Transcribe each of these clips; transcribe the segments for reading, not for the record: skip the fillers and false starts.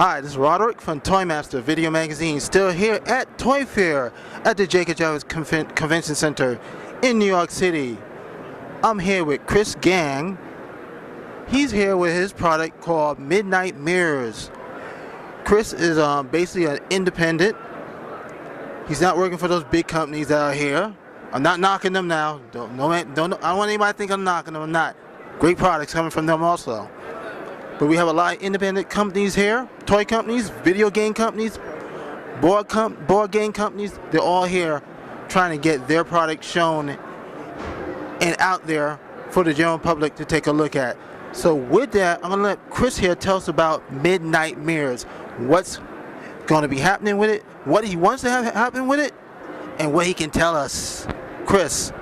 Hi, this is Roderick from Toy Master Video Magazine, still here at ToyFair at the Jacob Javits Convention Center in New York City. I'm here with Chris Gann. He's here with his product called Midnight Mirrors. Chris is basically an independent. He's not working for those big companies that are here. I'm not knocking them now. I don't want anybody to think I'm knocking them. I'm not. Great products coming from them also. But we have a lot of independent companies here, toy companies, video game companies, board game companies. They're all here trying to get their product shown and out there for the general public to take a look at. So with that, I'm going to let Chris here tell us about Midnight Mirrors. What's going to be happening with it, what he wants to have happen with it, and what he can tell us. Chris.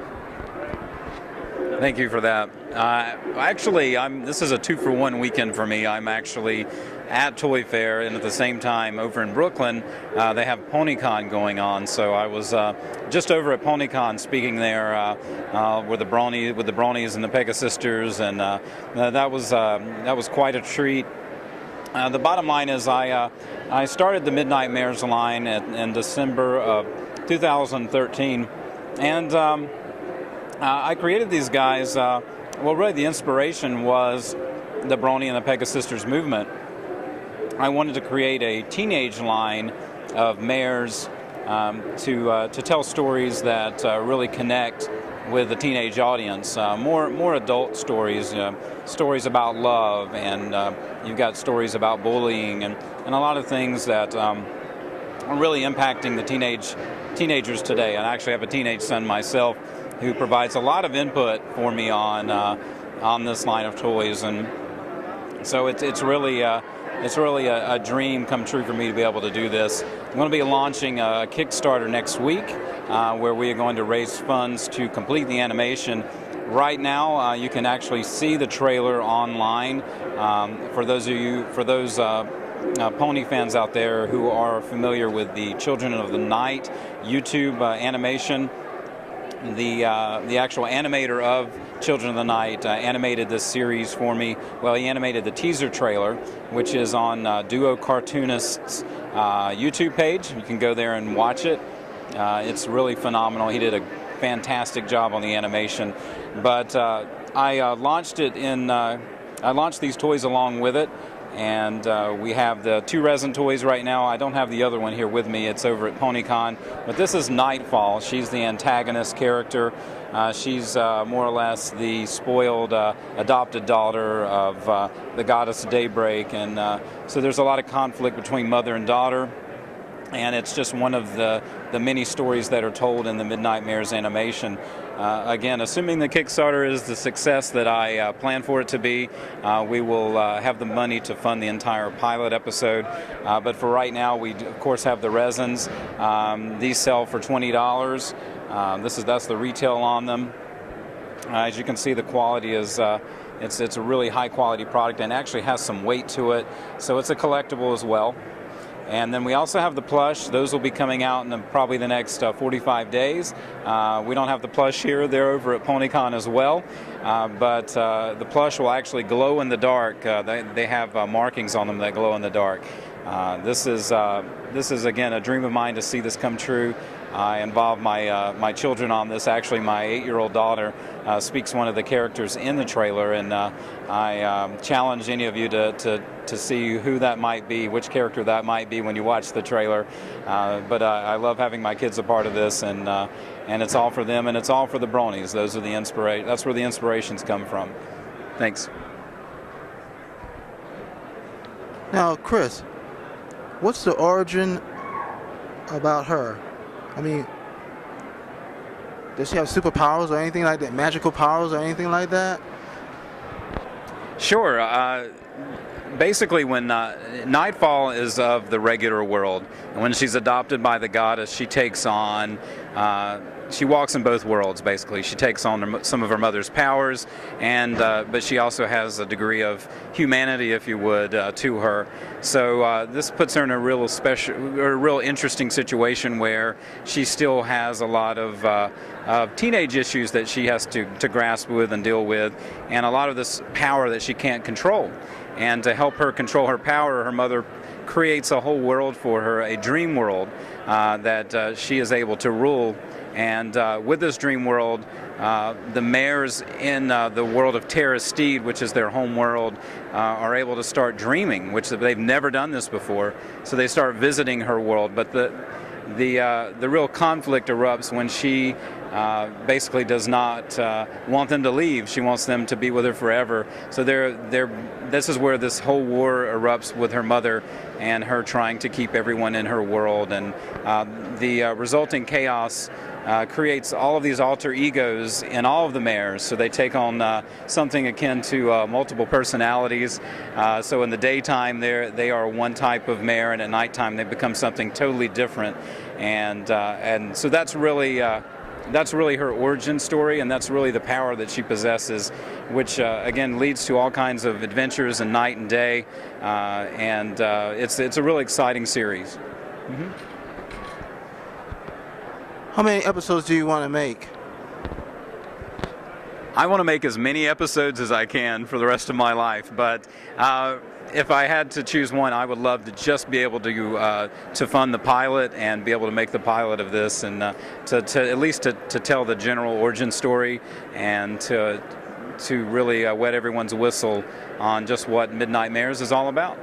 Thank you for that. Actually, this is a 2-for-1 weekend for me. I'm actually at ToyFair, and at the same time over in Brooklyn, they have PonyCon going on. So I was just over at PonyCon speaking there with the Bronies and the Pega Sisters, and that was quite a treat. The bottom line is I started the Midnight Mirrors line in December of 2013, and I created these guys. Well, really, the inspiration was the Brony and the Pega Sisters movement. I wanted to create a teenage line of mares to tell stories that really connect with the teenage audience. More adult stories, stories about love, and you've got stories about bullying and a lot of things that are really impacting the teenagers today. I actually have a teenage son myself, who provides a lot of input for me on this line of toys, and so it's really a dream come true for me to be able to do this. I'm going to be launching a Kickstarter next week, where we are going to raise funds to complete the animation. Right now, you can actually see the trailer online. For those pony fans out there who are familiar with the Children of the Night YouTube animation, the actual animator of Children of the Night animated this series for me. Well, he animated the teaser trailer, which is on Duo Cartoonist's YouTube page. You can go there and watch it. It's really phenomenal. He did a fantastic job on the animation. But I launched it I launched these toys along with it. And we have the 2 resin toys right now. I don't have the other one here with me. It's over at PonyCon. But this is Nightfall. She's the antagonist character. She's more or less the spoiled adopted daughter of the goddess Daybreak. And so there's a lot of conflict between mother and daughter. And it's just one of the many stories that are told in the Midnight Mirrors animation. Again, assuming the Kickstarter is the success that I plan for it to be, we will have the money to fund the entire pilot episode. But for right now, we of course have the resins. These sell for $20. That's the retail on them. As you can see, the quality is it's a really high quality product and actually has some weight to it. So it's a collectible as well. And then we also have the plush. Those will be coming out in probably the next 45 days. We don't have the plush here. They're over at PonyCon as well. But the plush will actually glow in the dark. They have markings on them that glow in the dark. This is again a dream of mine to see this come true. I involved my children on this. Actually, my 8-year-old daughter speaks one of the characters in the trailer, and I challenge any of you to see who that might be, which character that might be when you watch the trailer. But I love having my kids a part of this, and it's all for them, and it's all for the Bronies. Those are the that's where the inspirations come from. Thanks. Now, Chris, what's the origin about her? I mean, does she have superpowers or anything like that? Magical powers or anything like that? Sure. Basically, when Nightfall is of the regular world, and when she's adopted by the goddess, she takes on she walks in both worlds, basically. She takes on some of her mother's powers, but she also has a degree of humanity, if you would, to her. So this puts her in a real interesting situation where she still has a lot of teenage issues that she has to grasp with and deal with, and a lot of this power that she can't control. And to help her control her power, her mother creates a whole world for her, a dream world that she is able to rule. And with this dream world, the mayors in the world of Terrastede, which is their home world, are able to start dreaming, which they've never done this before. So they start visiting her world. But the real conflict erupts when she basically does not want them to leave. She wants them to be with her forever. So this is where this whole war erupts with her mother and her trying to keep everyone in her world. And the resulting chaos creates all of these alter egos in all of the mayors. So they take on something akin to multiple personalities. So in the daytime, they are one type of mayor, and at nighttime they become something totally different. And so that's really her origin story, and that's really the power that she possesses, which again leads to all kinds of adventures in night and day, and it's a really exciting series. Mm-hmm. How many episodes do you want to make? I want to make as many episodes as I can for the rest of my life, but if I had to choose one, I would love to just be able to fund the pilot and be able to make the pilot of this, and to at least to tell the general origin story, and to really wet everyone's whistle on just what Midnight Mayors is all about.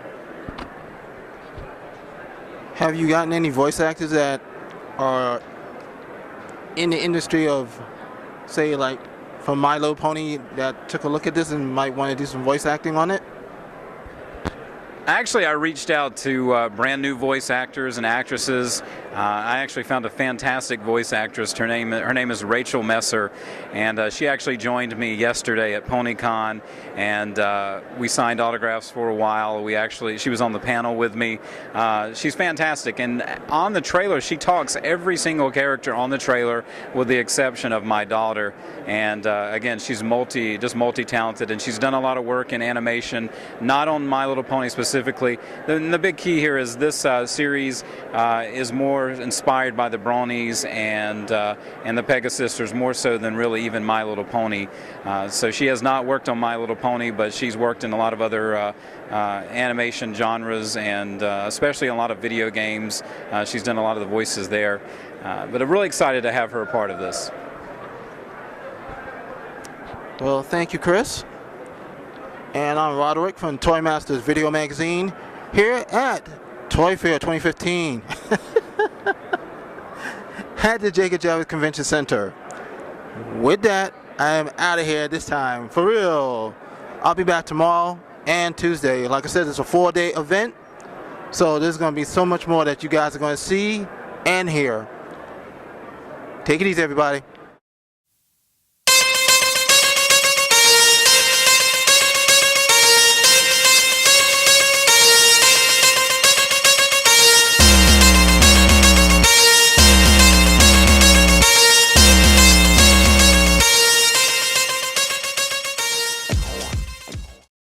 Have you gotten any voice actors that are in the industry of, say, like from My Little Pony, that took a look at this and might want to do some voice acting on it? Actually, I reached out to brand new voice actors and actresses. I actually found a fantastic voice actress. Her name is Rachel Messer, and she actually joined me yesterday at PonyCon, and we signed autographs for a while. She was on the panel with me. She's fantastic, and on the trailer, she talks every single character on the trailer, with the exception of my daughter. And again, she's multi-talented, and she's done a lot of work in animation, not on My Little Pony specifically. The big key here is this series is more inspired by the Bronies and the Pegasisters, more so than really even My Little Pony. So she has not worked on My Little Pony, but she's worked in a lot of other animation genres, and especially in a lot of video games. She's done a lot of the voices there. But I'm really excited to have her a part of this. Well, thank you, Chris. And I'm Roderick from Toy Masters Video Magazine here at ToyFair 2015 at the Jacob Javits Convention Center. With that, I am out of here this time, for real. I'll be back tomorrow and Tuesday. Like I said, it's a 4-day event, so there's going to be so much more that you guys are going to see and hear. Take it easy, everybody.